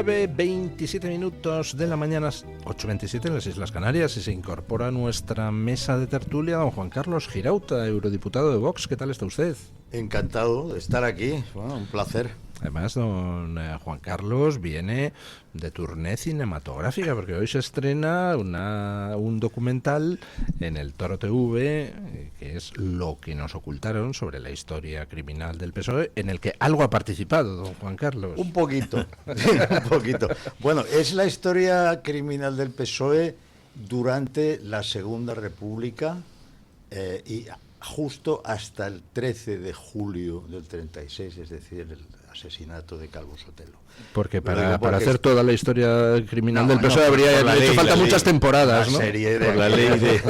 9:27 minutos de la mañana, 8:27 en las Islas Canarias, y se incorpora a nuestra mesa de tertulia don Juan Carlos Girauta, eurodiputado de Vox. ¿Qué tal está usted? Encantado de estar aquí, bueno, un placer. Además, don Juan Carlos viene de tournée cinematográfica, porque hoy se estrena un documental en el Toro TV, que es Lo que nos ocultaron sobre la historia criminal del PSOE, en el que algo ha participado don Juan Carlos. Un poquito, un poquito. Bueno, es la historia criminal del PSOE durante la Segunda República y justo hasta el 13 de julio del 36, es decir, el asesinato de Calvo Sotelo. Porque para hacer toda la historia criminal del PSOE habría hecho falta muchas temporadas, ¿no? Por la ley de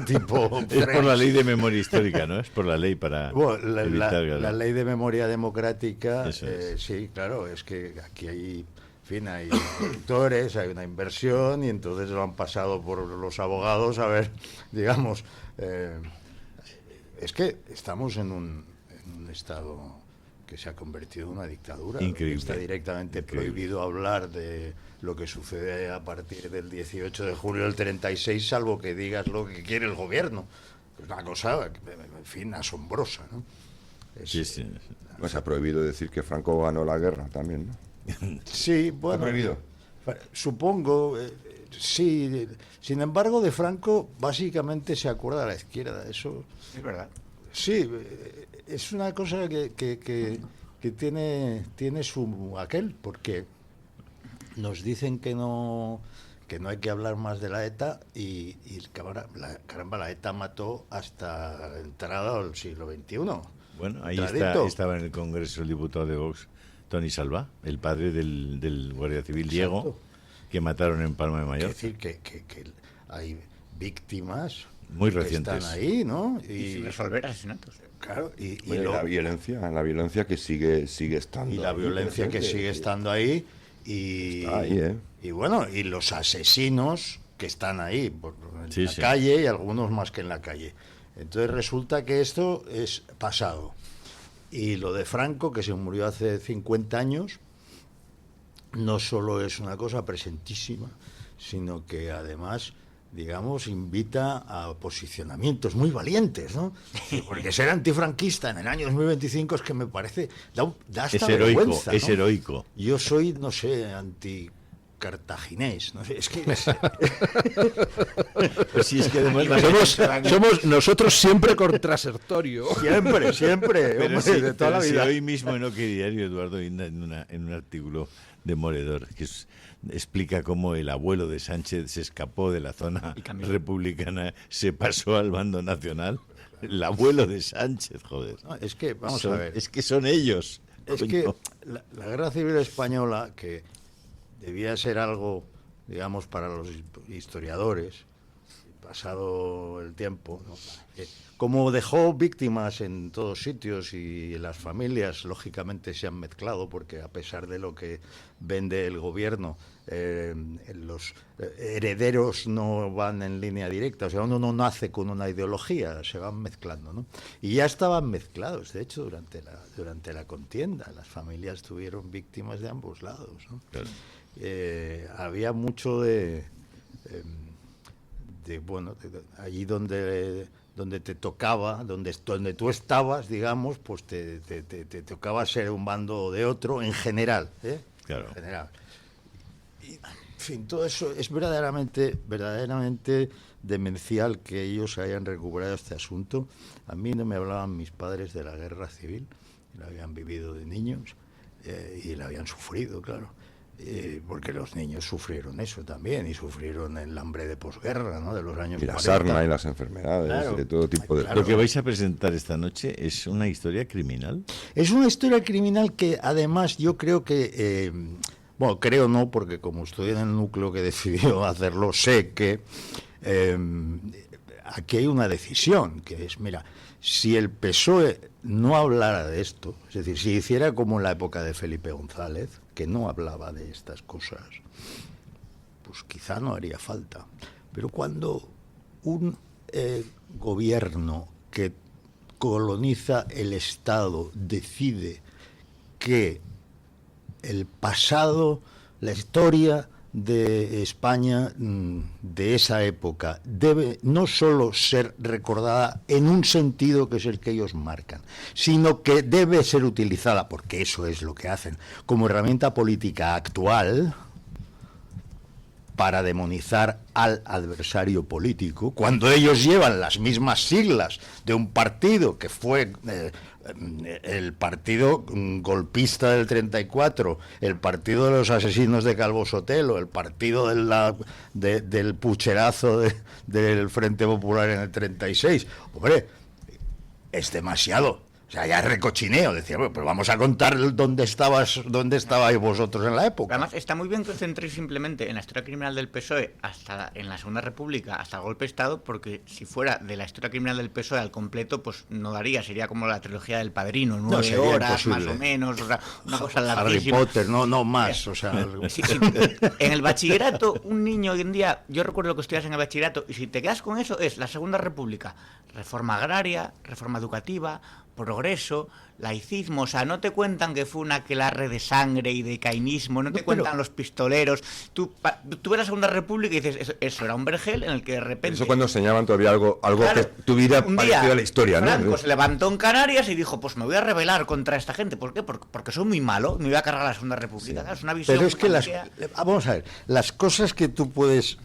tipo es por la ley de memoria histórica, ¿no? Es por la ley para la ley de memoria democrática. Sí, claro, es que aquí hay productores, hay una inversión, y entonces lo han pasado por los abogados a ver, digamos, es que estamos en un estado que se ha convertido en una dictadura. Increíble. Está directamente prohibido hablar de lo que sucede a partir del 18 de julio del 36, salvo que digas lo que quiere el gobierno. Es una cosa, en fin, asombrosa, ¿no? Sí. Pues se ha prohibido decir que Franco ganó la guerra también, ¿no? Sí, bueno. ¿Ha prohibido? Supongo, sí. Sin embargo, de Franco básicamente se acuerda la izquierda, eso es verdad. Sí, es una cosa que tiene su aquel, porque nos dicen que no hay que hablar más de la ETA y caramba, la ETA mató hasta entrada al siglo XXI. Bueno, ahí estaba en el Congreso el diputado de Vox, Toni Salvá, el padre del guardia civil. Exacto. Diego, que mataron en Palma de Mallorca. Es decir, que hay víctimas muy recientes que están ahí, ¿no? Y sin resolver asesinatos. Claro, y la violencia que sigue estando. Y la ahí, violencia que sigue estando ahí. Está ahí, y bueno, y los asesinos que están ahí en la calle, y algunos más que en la calle. Entonces resulta que esto es pasado. Y lo de Franco, que se murió hace 50 años, no solo es una cosa presentísima, sino que además, digamos, invita a posicionamientos muy valientes, ¿no? Porque ser antifranquista en el año 2025 es que me parece da hasta vergüenza, ¿no? Es heroico. Yo soy, no sé, anticartaginés, no sé, es que pues sí, es que además somos nosotros siempre contrasertorio. Siempre, pero hombre, sí, de toda la vida. Hoy mismo en OK Diario, Eduardo Inda, en un artículo demoledor que explica cómo el abuelo de Sánchez se escapó de la zona republicana, se pasó al bando nacional. El abuelo de Sánchez, joder. No, es que, vamos a ver. Es que son ellos. Es que la Guerra Civil Española, que debía ser algo, digamos, para los historiadores, pasado el tiempo, ¿no? Como dejó víctimas en todos sitios, y las familias lógicamente se han mezclado, porque a pesar de lo que vende el gobierno, los herederos no van en línea directa, o sea, uno no nace con una ideología, se van mezclando, ¿no? Y ya estaban mezclados, de hecho, durante la contienda, las familias tuvieron víctimas de ambos lados, ¿no? Claro. Había mucho de allí donde te tocaba, donde tú estabas, digamos, pues te tocaba ser un bando o de otro, en general, Claro. En general. Y, en fin, todo eso es verdaderamente demencial, que ellos hayan recuperado este asunto. A mí no me hablaban mis padres de la guerra civil, la habían vivido de niños y la habían sufrido, claro. Porque los niños sufrieron eso también, y sufrieron el hambre de posguerra, ¿no? De los años 40. Y la sarna y las enfermedades, claro, de todo tipo de... Claro. Lo que vais a presentar esta noche es una historia criminal. Es una historia criminal que además yo creo que... bueno, creo no, porque como estoy en el núcleo que decidió hacerlo, sé que aquí hay una decisión, que es, mira, si el PSOE no hablara de esto, es decir, si hiciera como en la época de Felipe González, que no hablaba de estas cosas, pues quizá no haría falta. Pero cuando un gobierno que coloniza el Estado decide que el pasado, la historia de España de esa época debe no solo ser recordada en un sentido que es el que ellos marcan, sino que debe ser utilizada, porque eso es lo que hacen, como herramienta política actual para demonizar al adversario político, cuando ellos llevan las mismas siglas de un partido que fue el partido golpista del 34, el partido de los asesinos de Calvo Sotelo, el partido del pucherazo del Frente Popular en el 36. Hombre, es demasiado. O sea, ya es recochineo. Decía, bueno, pero vamos a contar dónde estabais vosotros en la época. Además, está muy bien que os centréis simplemente en la historia criminal del PSOE hasta en la Segunda República, hasta el golpe de Estado, porque si fuera de la historia criminal del PSOE al completo, pues no daría. Sería como la trilogía del Padrino, 9 horas, imposible. Más o menos, o sea, una cosa larguísima. Harry Potter, no más, o sea... Sí. En el bachillerato, un niño hoy en día, yo recuerdo que estudias en el bachillerato, y si te quedas con eso, es la Segunda República, reforma agraria, reforma educativa, progreso, laicismo, o sea, no te cuentan que fue un aquelarre de sangre y de cainismo, no te cuentan los pistoleros. Tú ves la Segunda República y dices, eso era un vergel en el que de repente... Eso cuando enseñaban todavía algo claro, que tuviera parecido a la historia, ¿no? Franco se levantó en Canarias y dijo, pues me voy a rebelar contra esta gente. ¿Por qué? Porque soy muy malo, me voy a cargar a la Segunda República. Sí. Es una visión... Pero es que vamos a ver, las cosas que tú puedes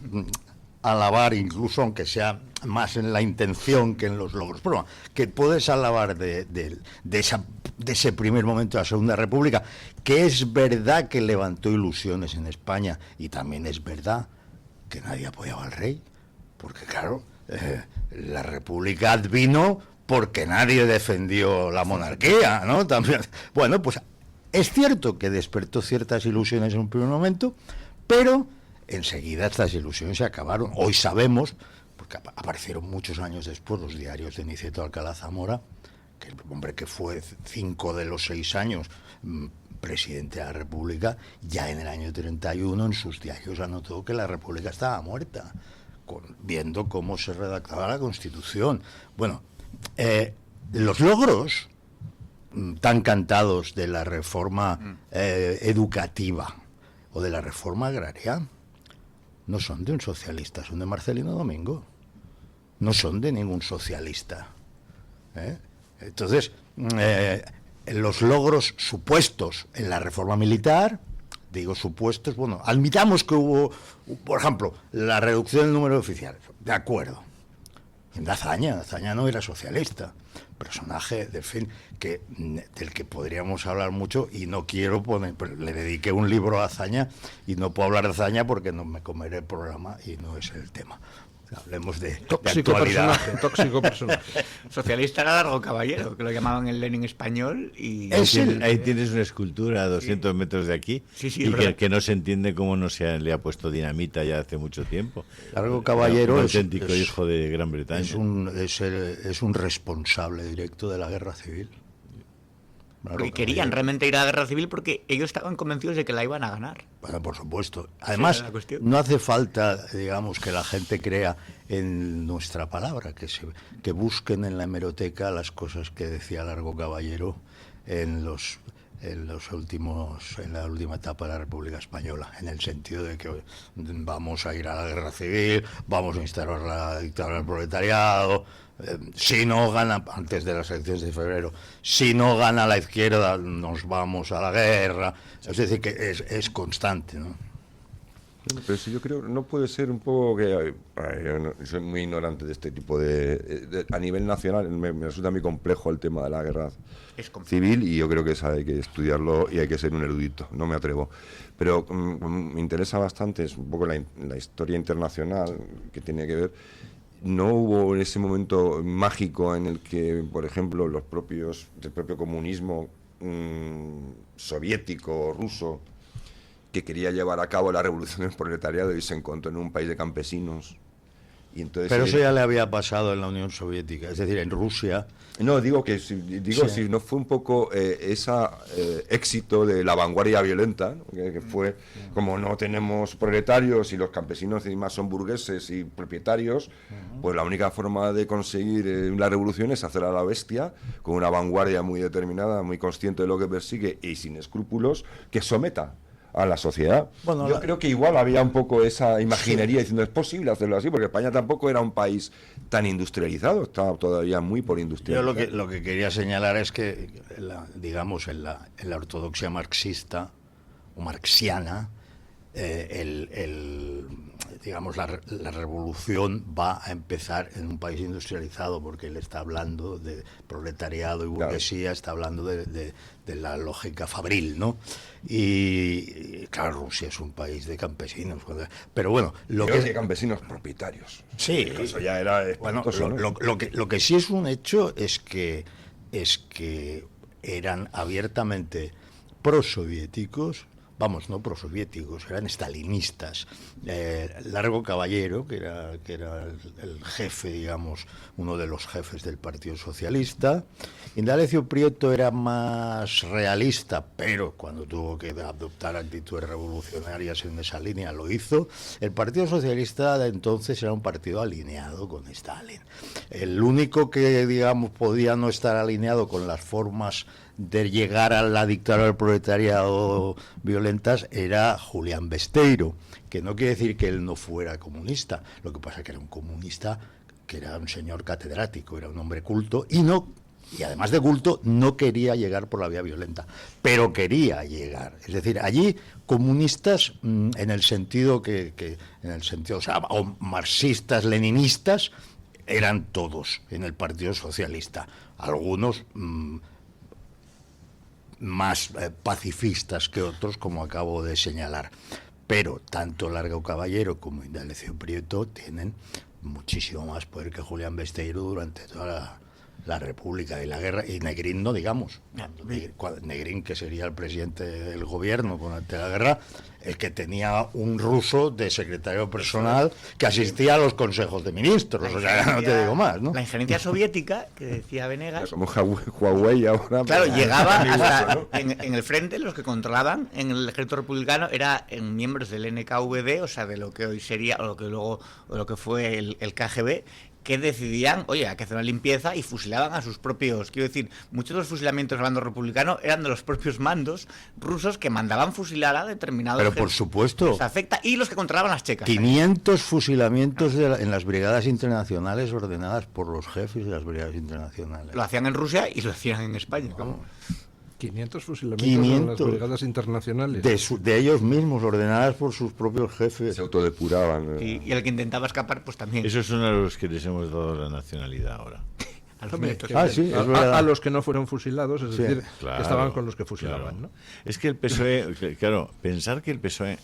alabar, incluso aunque sea más en la intención que en los logros, pero que puedes alabar de ese primer momento de la Segunda República, que es verdad que levantó ilusiones en España, y también es verdad que nadie apoyaba al rey, porque claro, la República vino porque nadie defendió la monarquía, ¿no? También, bueno, pues es cierto que despertó ciertas ilusiones en un primer momento, pero enseguida estas ilusiones se acabaron. Hoy sabemos, porque aparecieron muchos años después los diarios de Niceto Alcalá Zamora, que el hombre que fue 5 de los 6 años presidente de la República, ya en el año 31 en sus diarios anotó que la República estaba muerta, viendo cómo se redactaba la Constitución. Bueno, los logros tan cantados de la reforma educativa o de la reforma agraria no son de un socialista, son de Marcelino Domingo. No son de ningún socialista. Entonces, los logros supuestos en la reforma militar, digo supuestos, bueno, admitamos que hubo, por ejemplo, la reducción del número de oficiales, de acuerdo. Azaña no era socialista, personaje del que podríamos hablar mucho, y no quiero poner, pero le dediqué un libro a Azaña y no puedo hablar de Azaña porque no me comeré el programa y no es el tema. Hablemos de actualidad. Tóxico personaje. Socialista era Largo Caballero, que lo llamaban el Lenin español. Y ahí tienes una escultura a 200 metros de aquí, y que no se entiende cómo no le ha puesto dinamita ya hace mucho tiempo. Largo Caballero un auténtico hijo de Gran Bretaña. Es un responsable directo de la guerra civil. Porque querían realmente ir a la guerra civil porque ellos estaban convencidos de que la iban a ganar. Bueno, por supuesto. Además, no hace falta, digamos, que la gente crea en nuestra palabra, que busquen en la hemeroteca las cosas que decía Largo Caballero en la última etapa de la República Española, en el sentido de que vamos a ir a la guerra civil, vamos a instaurar la dictadura del proletariado. Si no gana, antes de las elecciones de febrero, si no gana la izquierda, nos vamos a la guerra. Es decir, que es constante, ¿no? Pero si yo creo, no puede ser un poco que... yo soy muy ignorante de este tipo a nivel nacional, me resulta muy complejo el tema de la guerra civil, y yo creo que hay que estudiarlo y hay que ser un erudito, no me atrevo. Pero me interesa bastante, es un poco la historia internacional que tiene que ver. No hubo en ese momento mágico en el que, por ejemplo, del propio comunismo soviético o ruso, que quería llevar a cabo la revolución del proletariado y se encontró en un país de campesinos. Y entonces pero eso ya le había pasado en la Unión Soviética, es decir, en Rusia. No, digo si no fue un poco ese éxito de la vanguardia violenta, ¿no? que fue, como no tenemos proletarios y los campesinos encima son burgueses y propietarios, pues la única forma de conseguir la revolución es hacer a la bestia, con una vanguardia muy determinada, muy consciente de lo que persigue y sin escrúpulos, que someta a la sociedad. Bueno, yo creo que igual había un poco esa imaginería diciendo es posible hacerlo así, porque España tampoco era un país tan industrializado, estaba todavía muy por Yo industrializar. lo que quería señalar es que, digamos, en la ortodoxia marxista o marxiana, digamos, la revolución va a empezar en un país industrializado, porque él está hablando de proletariado y burguesía, está hablando de la lógica fabril, ¿no? Y claro, Rusia es un país de campesinos, pero bueno, de campesinos propietarios. Sí, eso ya era bueno, espantoso, ¿no? lo que sí es un hecho es que eran abiertamente prosoviéticos. Vamos, no prosoviéticos, eran stalinistas. Largo Caballero, que era el jefe, digamos, uno de los jefes del Partido Socialista. Indalecio Prieto era más realista, pero cuando tuvo que adoptar actitudes revolucionarias en esa línea lo hizo. El Partido Socialista de entonces era un partido alineado con Stalin. El único que, digamos, podía no estar alineado con las formas de llegar a la dictadura del proletariado violentas era Julián Besteiro, que no quiere decir que él no fuera comunista, lo que pasa es que era un comunista, que era un señor catedrático, era un hombre culto, y además de culto no quería llegar por la vía violenta, pero quería llegar. Es decir, allí comunistas en el sentido o sea, o marxistas, leninistas, eran todos en el Partido Socialista. Algunos más pacifistas que otros, como acabo de señalar. Pero tanto Largo Caballero como Indalecio Prieto tienen muchísimo más poder que Julián Besteiro durante toda la República y la guerra, y Negrín no digamos. Negrín, que sería el presidente del gobierno durante la guerra, el que tenía un ruso de secretario personal que asistía a los consejos de ministros, o sea, no te digo más, ¿no? La injerencia soviética, que decía Venegas, Somos Huawei ahora. claro, llegaba hasta en el frente, los que controlaban en el ejército republicano eran miembros del NKVD, o sea, de lo que hoy sería, o lo que fue el KGB, que decidían, oye, hay que hacer una limpieza, y fusilaban a sus propios. Quiero decir, muchos de los fusilamientos del bando republicano eran de los propios mandos rusos que mandaban fusilar a determinados. Pero por supuesto. Se afecta, y los que controlaban las checas. 500 fusilamientos en las brigadas internacionales ordenadas por los jefes de las brigadas internacionales. Lo hacían en Rusia y lo hacían en España. Vamos. 500 fusilamientos en las brigadas internacionales. De ellos mismos, ordenadas por sus propios jefes. Se autodepuraban. Y el que intentaba escapar, pues también. Esos son a los que les hemos dado la nacionalidad ahora. A los Hombre, nietos. Sí, es verdad. a los que no fueron fusilados, es Sí. decir, Claro, que estaban con los que fusilaban, claro. ¿no? Es que el PSOE, claro, pensar que el PSOE,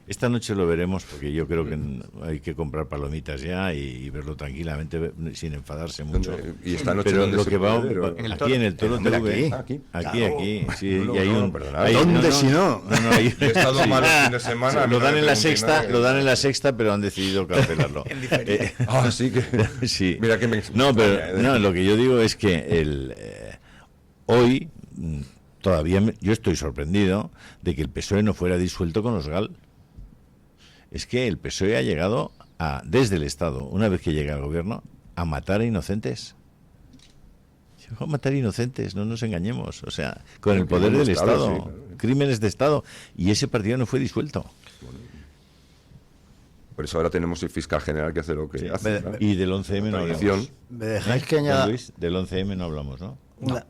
esta noche lo veremos, porque yo creo que hay que comprar palomitas ya y verlo tranquilamente, sin enfadarse mucho. Y esta noche pero ¿dónde lo se que puede va ver, o? aquí en el Toro Hombre, TV, aquí. sí, No, y hay no, un perdona. hay- ¿Dónde si no? hay- He estado sí. mal el fin de semana. Sí, no lo dan me en la pregunté sexta, nada. lo dan en la sexta, pero han decidido cancelarlo. En diferido. Ah, sí que. Sí. Mira que me. No, pero extraña, no, lo que yo digo es que hoy todavía yo estoy sorprendido de que el PSOE no fuera disuelto con los GAL. Es que el PSOE ha llegado desde el Estado, una vez que llega al gobierno, a matar a inocentes. Llegó a matar inocentes, no nos engañemos. O sea, con el poder del Estado, sí, claro. crímenes de Estado. Y ese partido no fue disuelto. Por eso ahora tenemos el fiscal general que hace lo que hace. ¿no? Y del 11M no hablamos. Tradición. ¿Me dejáis que Juan añada Luis, del 11M no hablamos, ¿no?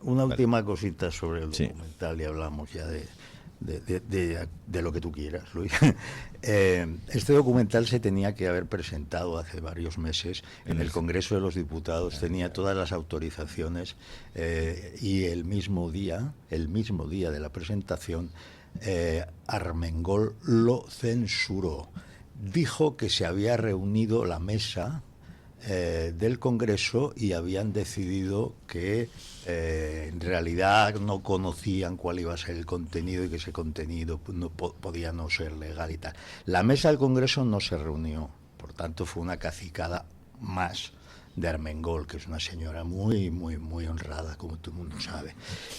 una última cosita sobre el Sí. documental, y hablamos ya de lo que tú quieras, Luis? Este documental se tenía que haber presentado hace varios meses en el Congreso de los Diputados, tenía todas las autorizaciones, y el mismo día de la presentación, Armengol lo censuró. Dijo que se había reunido la mesa del Congreso y habían decidido que en realidad no conocían cuál iba a ser el contenido, y que ese contenido no podía no ser legal y tal. La mesa del Congreso no se reunió, por tanto fue una cacicada más de Armengol, que es una señora muy, muy, muy honrada, como todo el mundo sabe.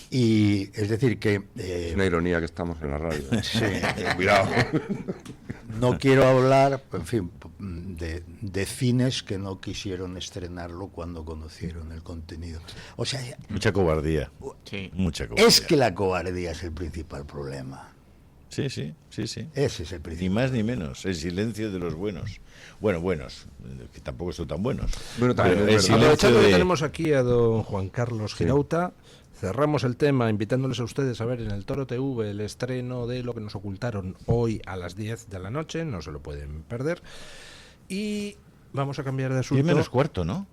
Y es decir que... Es una ironía que estamos en la radio. Sí. Cuidado. No quiero hablar, en fin, de cines que no quisieron estrenarlo cuando conocieron el contenido. O sea, Mucha cobardía. Sí. Mucha cobardía. es que la cobardía es el principal problema. Sí, sí. Ese es el Ni principio. más ni menos. El silencio de los buenos. Bueno, buenos, que tampoco son tan buenos. Bueno, también Pero es el verdad. silencio Aprovechando que de- tenemos aquí a don Juan Carlos Girauta, cerramos el tema invitándoles a ustedes a ver en el Toro TV el estreno de Lo que nos ocultaron hoy a las 10 de la noche, no se lo pueden perder. Y vamos a cambiar de asunto. 10 menos cuarto, ¿no?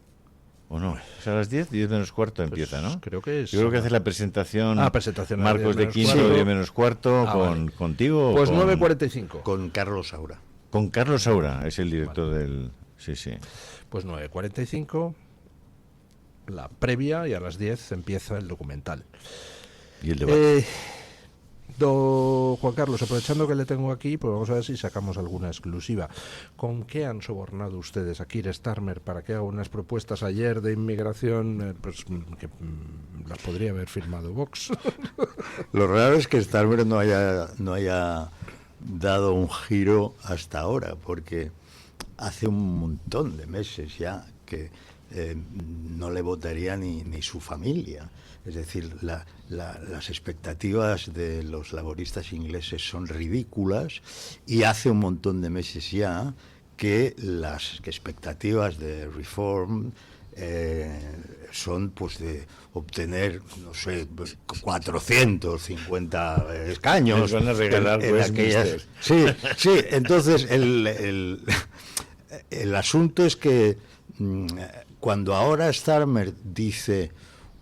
¿O no? Es a las 10 menos cuarto empieza, ¿no? Creo que es. Yo creo que hace la presentación, presentación a las Marcos 10 de menos Quinto, cuarto. 10 menos cuarto, Vale. contigo. Pues o con, 9:45. Con Carlos Saura. Con Carlos Saura, es el director del... Sí, sí. Pues 9:45, la previa, y a las 10 empieza el documental. Y el debate. Don Juan Carlos, aprovechando que le tengo aquí, pues vamos a ver si sacamos alguna exclusiva. ¿Con qué han sobornado ustedes a Keir Starmer para que haga unas propuestas ayer de inmigración que las podría haber firmado Vox? Lo raro es que Starmer no haya dado un giro hasta ahora, porque hace un montón de meses ya que no le votaría ni su familia. Es decir, las expectativas de los laboristas ingleses son ridículas, y hace un montón de meses ya que las expectativas de Reform son pues de obtener, no sé, 450 escaños. Les van a regalar en Westminster. Sí, entonces el asunto es que cuando ahora Starmer dice: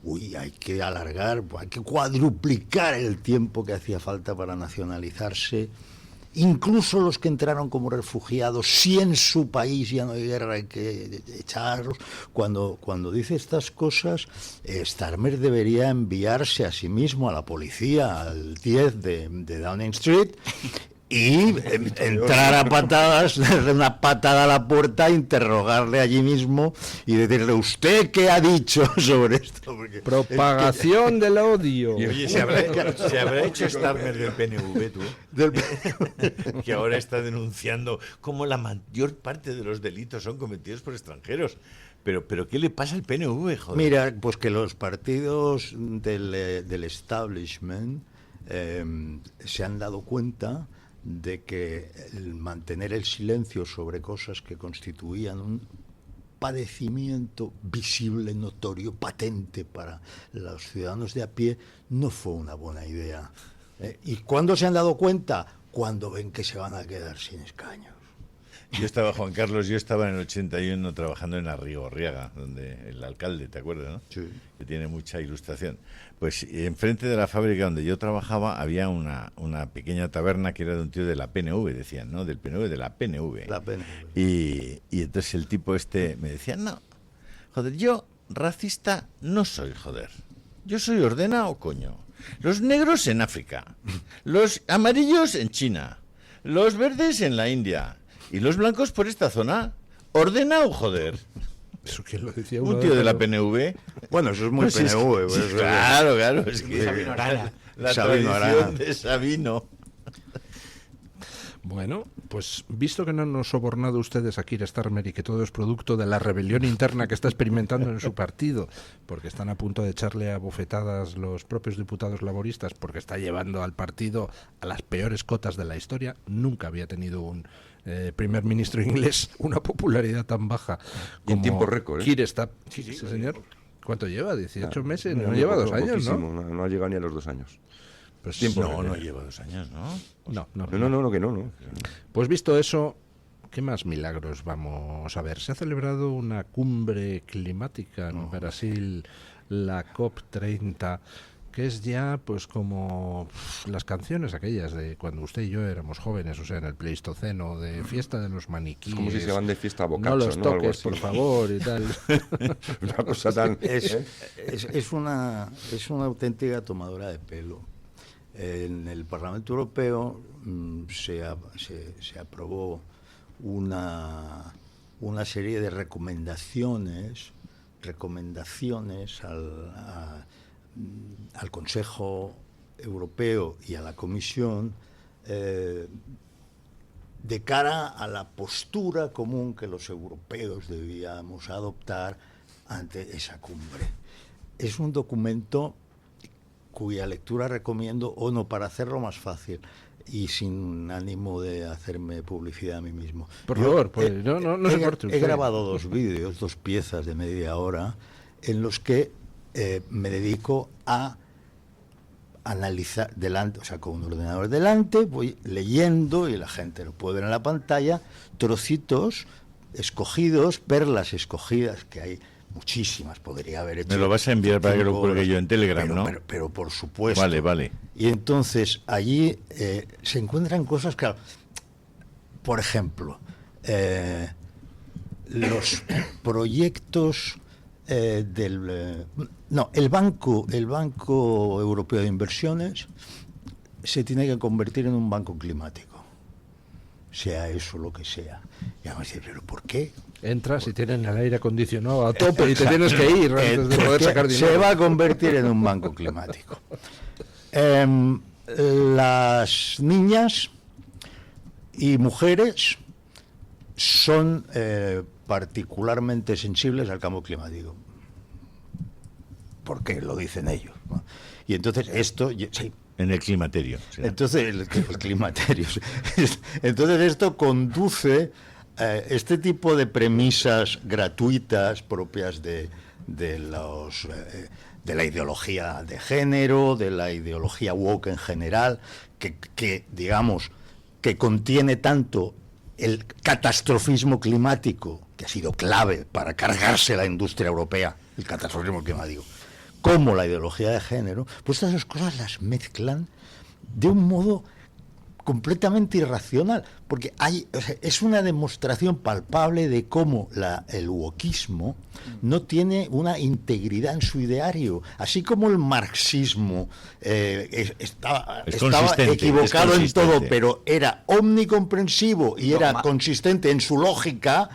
uy, hay que alargar, hay que cuadruplicar el tiempo que hacía falta para nacionalizarse, incluso los que entraron como refugiados, si en su país ya no hay guerra, hay que echarlos. Cuando dice estas cosas, Starmer debería enviarse a sí mismo a la policía, al 10 de Downing Street, y entrar a patadas, darle una patada a la puerta, interrogarle allí mismo y decirle: ¿usted qué ha dicho sobre esto? Porque Propagación del odio. Oye, ¿se habrá hecho Starmer del PNV, tú? Que ahora está denunciando cómo la mayor parte de los delitos son cometidos por extranjeros. Pero ¿qué le pasa al PNV, joder? Mira, pues que los partidos del establishment se han dado cuenta de que el mantener el silencio sobre cosas que constituían un padecimiento visible, notorio, patente para los ciudadanos de a pie no fue una buena idea. ¿Y cuándo se han dado cuenta? Cuando ven que se van a quedar sin escaños. Juan Carlos, yo estaba en el 81 trabajando en Arrigorriaga, donde el alcalde, ¿te acuerdas, no? Sí. Que tiene mucha ilustración. Pues enfrente de la fábrica donde yo trabajaba había una pequeña taberna que era de un tío de la PNV, decían, ¿no? Del PNV, de la PNV. La pena. Y entonces el tipo me decía: no, joder, yo racista no soy, joder. Yo soy ordenado, coño. Los negros en África, los amarillos en China, los verdes en la India y los blancos por esta zona. Ordenado, joder. ¿Eso quién lo decía? Un tío de la PNV. Bueno, eso es muy Pues es PNV. que- pues, sí, claro, es que Sabino Arana. la Sabino tradición Arana. de Sabino. Bueno, pues visto que no han sobornado ustedes a Keir Starmer y que todo es producto de la rebelión interna que está experimentando en su partido, porque están a punto de echarle a bofetadas los propios diputados laboristas, porque está llevando al partido a las peores cotas de la historia, nunca había tenido un primer ministro inglés una popularidad tan baja Y en como tiempo récord, ¿eh? Keir Starmer. Sí, señor. ¿Cuánto lleva? 18 meses, no lleva 2 años, poquísimo, ¿no? No ha llegado ni a los 2 años. Pues No lleva 2 años, ¿no? No, que no. Pues visto eso, ¿qué más milagros vamos a ver? Se ha celebrado una cumbre climática en Brasil, la COP30, que es ya pues como las canciones aquellas de cuando usted y yo éramos jóvenes, o sea, en el Pleistoceno, de fiesta de los maniquíes. Es como si se van de fiesta a No bocacho, los ¿no? Algo toques, así. por favor, y tal. Una cosa tan... Es una auténtica tomadura de pelo. En el Parlamento Europeo se aprobó una serie de recomendaciones al Consejo Europeo y a la Comisión de cara a la postura común que los europeos debíamos adoptar ante esa cumbre. Es un documento cuya lectura recomiendo, o no, para hacerlo más fácil. y sin ánimo de hacerme publicidad a mí mismo. Por favor, pues, no se corte usted. He grabado 2 vídeos, 2 piezas de media hora, en los que me dedico a analizar delante, o sea, con un ordenador delante, voy leyendo, y la gente lo puede ver en la pantalla, trocitos escogidos, perlas escogidas, que hay muchísimas, podría haber hecho. Me lo vas a enviar para que lo cuelgue yo en Telegram, pero, ¿no? Pero por supuesto. Vale. Y entonces allí se encuentran cosas, claro, por ejemplo, los proyectos el Banco Europeo de Inversiones se tiene que convertir en un banco climático, sea eso lo que sea. Y además, ¿pero por qué? Entras y tienen el aire acondicionado a tope y te tienes que ir antes de poder sacar dinero. Se va a convertir en un banco climático. Las niñas y mujeres son particularmente sensibles al cambio climático, porque lo dicen ellos, ¿no? Y entonces esto... Sí. En el climaterio. ¿Será? Entonces, el climaterio. Entonces esto conduce este tipo de premisas gratuitas propias de la ideología de género, de la ideología woke en general, que digamos, que contiene tanto el catastrofismo climático, que ha sido clave para cargarse la industria europea, el catastrofismo climático, como la ideología de género, pues estas dos cosas las mezclan de un modo completamente irracional, porque es una demostración palpable de cómo el wokismo no tiene una integridad en su ideario, así como el marxismo estaba equivocado en todo, pero era omnicomprensivo y era consistente en su lógica.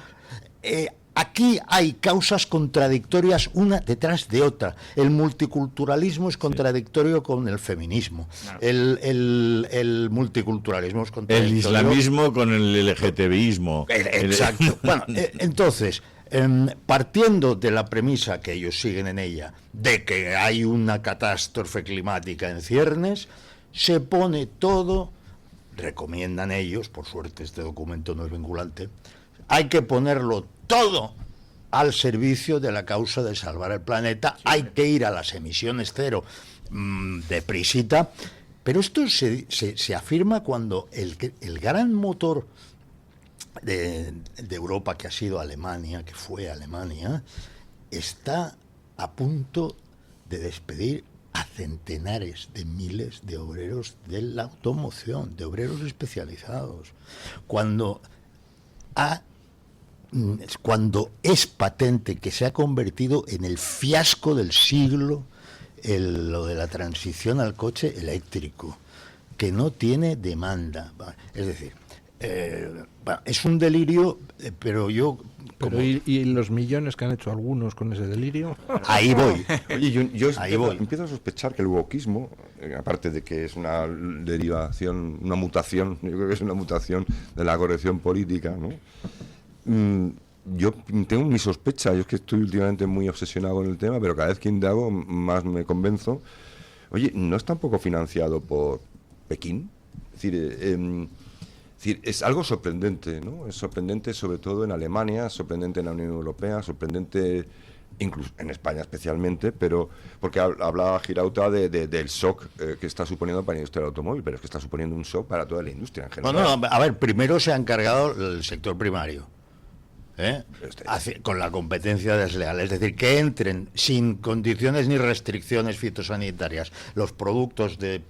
Aquí hay causas contradictorias una detrás de otra. El multiculturalismo es contradictorio con el feminismo. El multiculturalismo es contradictorio. El islamismo con el LGTBismo. Exacto. Bueno, entonces, partiendo de la premisa que ellos siguen en ella, de que hay una catástrofe climática en ciernes, se pone todo, recomiendan ellos, por suerte este documento no es vinculante, hay que ponerlo todo al servicio de la causa de salvar el planeta, hay que ir a las emisiones cero deprisita, pero esto se afirma cuando el gran motor de Europa, que ha sido Alemania, que fue Alemania, está a punto de despedir a centenares de miles de obreros de la automoción, de obreros especializados, cuando es patente que se ha convertido en el fiasco del siglo lo de la transición al coche eléctrico, que no tiene demanda. Es decir, es un delirio, pero yo... ¿Y los millones que han hecho algunos con ese delirio? Ahí voy. Oye, yo empiezo a sospechar que el wokismo, aparte de que es una derivación, una mutación, yo creo que es una mutación de la corrección política, ¿no? Yo tengo mi sospecha, yo es que estoy últimamente muy obsesionado con el tema, pero cada vez que indago más me convenzo. Oye, ¿no es tampoco financiado por Pekín? Es decir, es algo sorprendente, ¿no? Es sorprendente sobre todo en Alemania, sorprendente en la Unión Europea, sorprendente incluso en España especialmente, pero porque hablaba Girauta del shock que está suponiendo para la industria del automóvil, pero es que está suponiendo un shock para toda la industria en general. No, a ver, primero se ha encargado el sector primario, con la competencia desleal, es decir, que entren sin condiciones ni restricciones fitosanitarias los productos de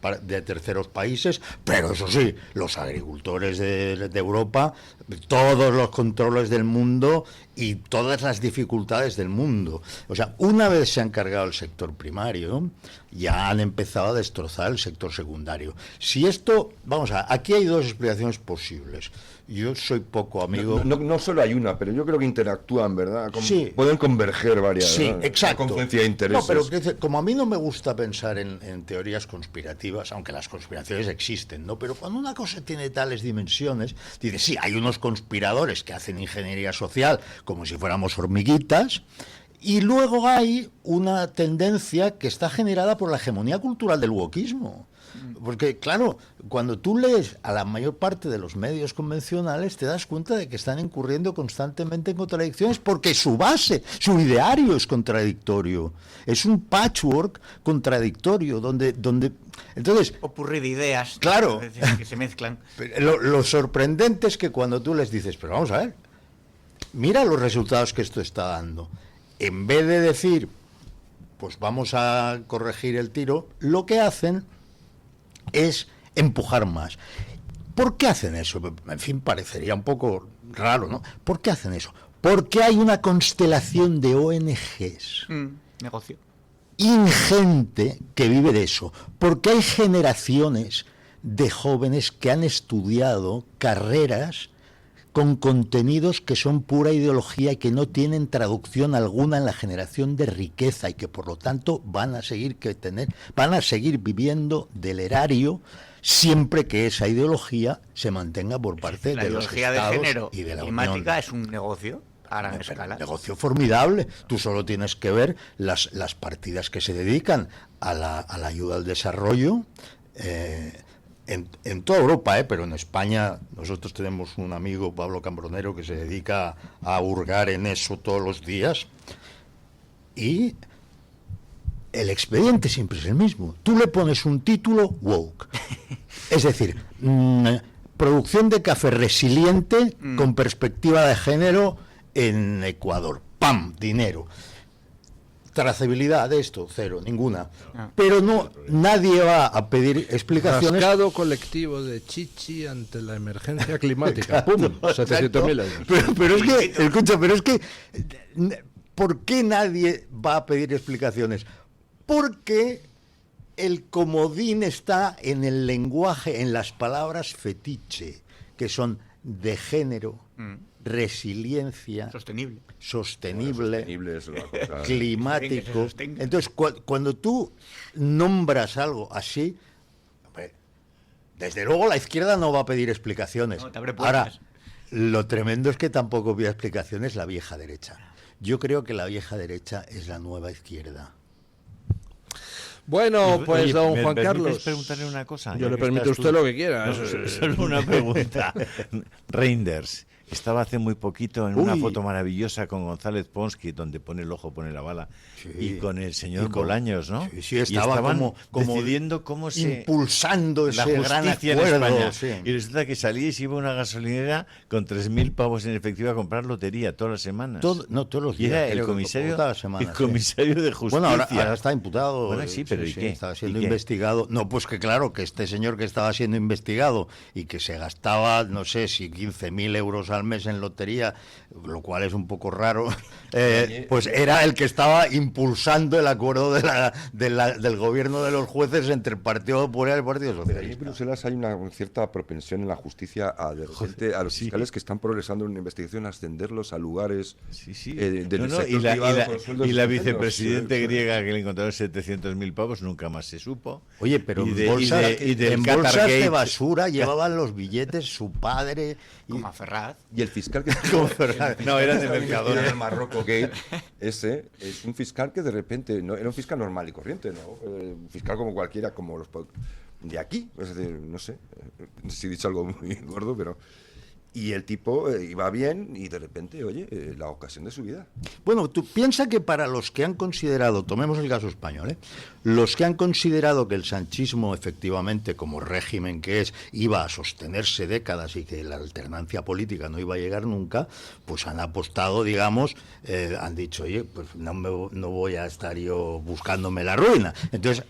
terceros países, pero eso sí, los agricultores de Europa, todos los controles del mundo y todas las dificultades del mundo. O sea, una vez se ha encargado el sector primario, ya han empezado a destrozar el sector secundario. Si esto, aquí hay dos explicaciones posibles. Yo soy poco amigo... No solo hay una, pero yo creo que interactúan, ¿verdad? Sí. Pueden converger varias. Sí, ¿verdad? exacto. La confluencia de intereses. No, pero como a mí no me gusta pensar en teorías conspirativas, aunque las conspiraciones existen, ¿no? Pero cuando una cosa tiene tales dimensiones, dices, sí, hay unos conspiradores que hacen ingeniería social como si fuéramos hormiguitas, Y luego hay una tendencia que está generada por la hegemonía cultural del wokismo. Porque, claro, cuando tú lees a la mayor parte de los medios convencionales, te das cuenta de que están incurriendo constantemente en contradicciones porque su base, su ideario es contradictorio. Es un patchwork contradictorio donde entonces... Popurrí de ideas, claro, que se mezclan. Lo sorprendente es que cuando tú les dices, pero vamos a ver, mira los resultados que esto está dando. En vez de decir, pues vamos a corregir el tiro, lo que hacen es empujar más. ¿Por qué hacen eso? En fin, parecería un poco raro, ¿no? ¿Por qué hacen eso? Porque hay una constelación de ONGs. Negocio. Ingente que vive de eso. Porque hay generaciones de jóvenes que han estudiado carreras con contenidos que son pura ideología y que no tienen traducción alguna en la generación de riqueza y que por lo tanto van a seguir viviendo del erario siempre que esa ideología se mantenga por parte de los estados de género y de la climática Unión. Es un negocio a gran escala. Un negocio formidable. Tú solo tienes que ver las partidas que se dedican a la ayuda al desarrollo. En toda Europa, pero en España nosotros tenemos un amigo, Pablo Cambronero, que se dedica a hurgar en eso todos los días. Y el expediente siempre es el mismo. Tú le pones un título woke. Es decir, producción de café resiliente con perspectiva de género en Ecuador. ¡Pam! Dinero. Trazabilidad de esto, cero, ninguna. Pero no, nadie va a pedir explicaciones. Rascado colectivo de Chichi ante la emergencia climática. ¡Pum! 700.000 euros. Pero es que, escucha, pero es que, ¿por qué nadie va a pedir explicaciones? Porque el comodín está en el lenguaje, en las palabras fetiche, que son de género, resiliencia, sostenible, es una cosa... climático. Entonces, cuando tú nombras algo así, hombre, desde luego la izquierda no va a pedir explicaciones. No, te abre Ahora, puertas. lo tremendo es que tampoco pide explicaciones la vieja derecha. Yo creo que la vieja derecha es la nueva izquierda. Bueno, pues Oye, don ¿me Juan permites Carlos, preguntarle una cosa? yo Ya le que permito a estás usted tú- lo que quiera. No, solo una pregunta. Reinders estaba hace muy poquito en una Uy. foto maravillosa con González Ponsky, donde pone el ojo, pone la bala, Sí. y con el señor Y con- Bolaños, ¿no? Sí, sí, Y estaba estaban como decidiendo cómo se... impulsando la ese gran justicia en acuerdo. España. Sí. Y resulta que salíais y iba a una gasolinera con 3.000 pavos en efectivo a comprar lotería todas las semanas. Todos los Y días. era el creo que comisario, todas las semanas, el sí. comisario de justicia. Bueno, ahora está imputado. Bueno, sí, pero ¿y qué? Estaba siendo ¿Y qué? investigado. No, pues que claro, que este señor que estaba siendo investigado y que se gastaba, no sé si 15.000 euros al mes en lotería, lo cual es un poco raro, pues era el que estaba impulsando el acuerdo del gobierno de los jueces entre el Partido Popular y el Partido Pero ahí en Socialista. Bruselas hay una cierta propensión en la justicia a, de repente, a los fiscales que están progresando en una investigación, a ascenderlos a lugares Sí, sí. del No, no, sector y la, privado con sueldos y la estupendos. vicepresidente Sí, sí. griega que le encontraron 700.000 pavos nunca más se supo. Oye, pero Y en de- y bolsas, de- y del en bolsas de Qatargate. basura llevaban los billetes su padre. Como a Ferraz. Y el fiscal que No, era de Mercadona. Mercadona. El Marroco Gate, ese es un fiscal que de repente no era un fiscal normal y corriente, ¿no? Un fiscal como cualquiera, como los de aquí, es decir, no sé si he dicho algo muy gordo, pero y el tipo iba bien y de repente, oye, la ocasión de su vida. Bueno, tú piensa que para los que han considerado, tomemos el caso español, los que han considerado que el sanchismo efectivamente como régimen que es iba a sostenerse décadas y que la alternancia política no iba a llegar nunca, pues han apostado, digamos, han dicho, oye, pues no voy a estar yo buscándome la ruina. Entonces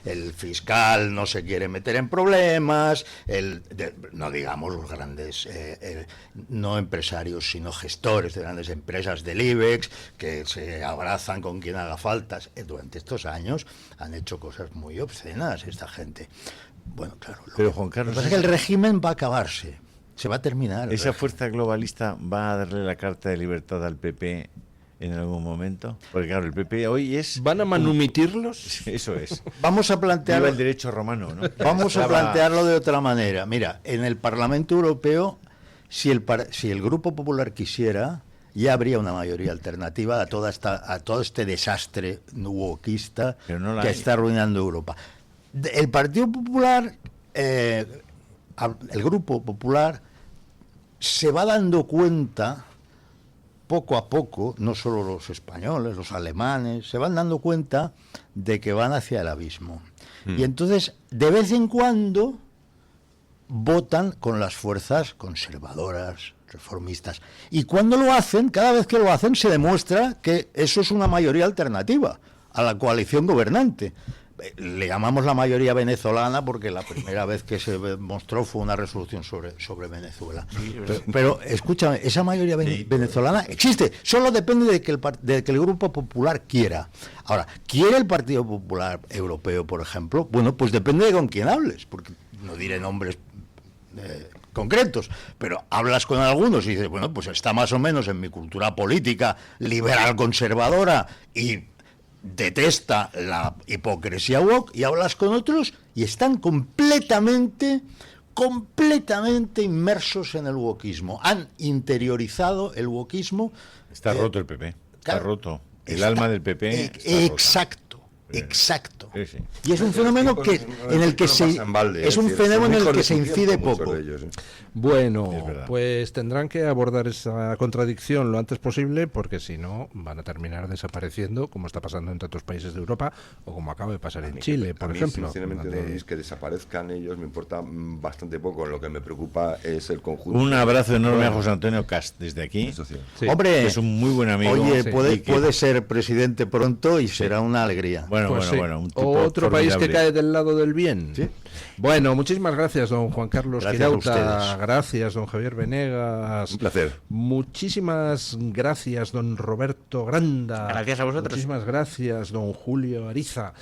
el fiscal no se quiere meter en problemas, no digamos los grandes no empresarios sino gestores de grandes empresas del IBEX que se abrazan con quien haga falta. Durante estos años han hecho cosas muy obscenas esta gente. Bueno, claro, Pero, Juan Carlos, lo que pasa es que el régimen va a acabarse, se va a terminar. ¿Esa fuerza globalista va a darle la carta de libertad al PP en algún momento? Porque claro, el PP hoy es... ¿Van a manumitirlos? Eso es. Vamos a plantear Viva el derecho romano, ¿no? Vamos a Estaba- plantearlo de otra manera. Mira, en el Parlamento Europeo, si el Grupo Popular quisiera, ya habría una mayoría alternativa a todo este desastre wokista Pero no la que hay. está arruinando Europa. El Partido Popular, el Grupo Popular, se va dando cuenta poco a poco, no solo los españoles, los alemanes, se van dando cuenta de que van hacia el abismo. Y entonces, de vez en cuando, votan con las fuerzas conservadoras, reformistas. Y cuando lo hacen, cada vez que lo hacen, se demuestra que eso es una mayoría alternativa a la coalición gobernante. Le llamamos la mayoría venezolana porque la primera vez que se mostró fue una resolución sobre Venezuela. Pero escúchame, esa mayoría venezolana existe, solo depende de que el Grupo Popular quiera. Ahora, ¿quiere el Partido Popular Europeo, por ejemplo? Bueno, pues depende de con quién hables, porque no diré nombres concretos, pero hablas con algunos y dices, bueno, pues está más o menos en mi cultura política liberal conservadora y detesta la hipocresía woke, y hablas con otros y están completamente inmersos en el wokismo. Han interiorizado el wokismo. Está roto el PP. Está roto. El Está- alma del PP. está Exacto. Bien. Exacto. Sí, sí. Y es un fenómeno en el que se es un fenómeno en el que se incide poco. Bueno, Es verdad. pues tendrán que abordar esa contradicción lo antes posible, porque si no van a terminar desapareciendo, como está pasando en tantos países de Europa, o como acaba de pasar en Chile, por ejemplo. Sinceramente, donde- no es que desaparezcan ellos, me importa bastante poco. Lo que me preocupa es el conjunto. Un abrazo enorme a José Antonio Cast desde aquí. Eso sí. Sí. Hombre, Que es un muy buen amigo. oye, Sí. puede, Y que- puede ser presidente pronto y será una alegría. Bueno, Pues sí. un tipo Otro país que formidable. cae del lado del bien. Sí. Bueno, muchísimas gracias, don Juan Carlos Gracias a Quirauta. ustedes. Gracias, don Javier Venegas. Un placer. Muchísimas gracias, don Roberto Granda. Gracias a vosotros. Muchísimas gracias, don Julio Ariza.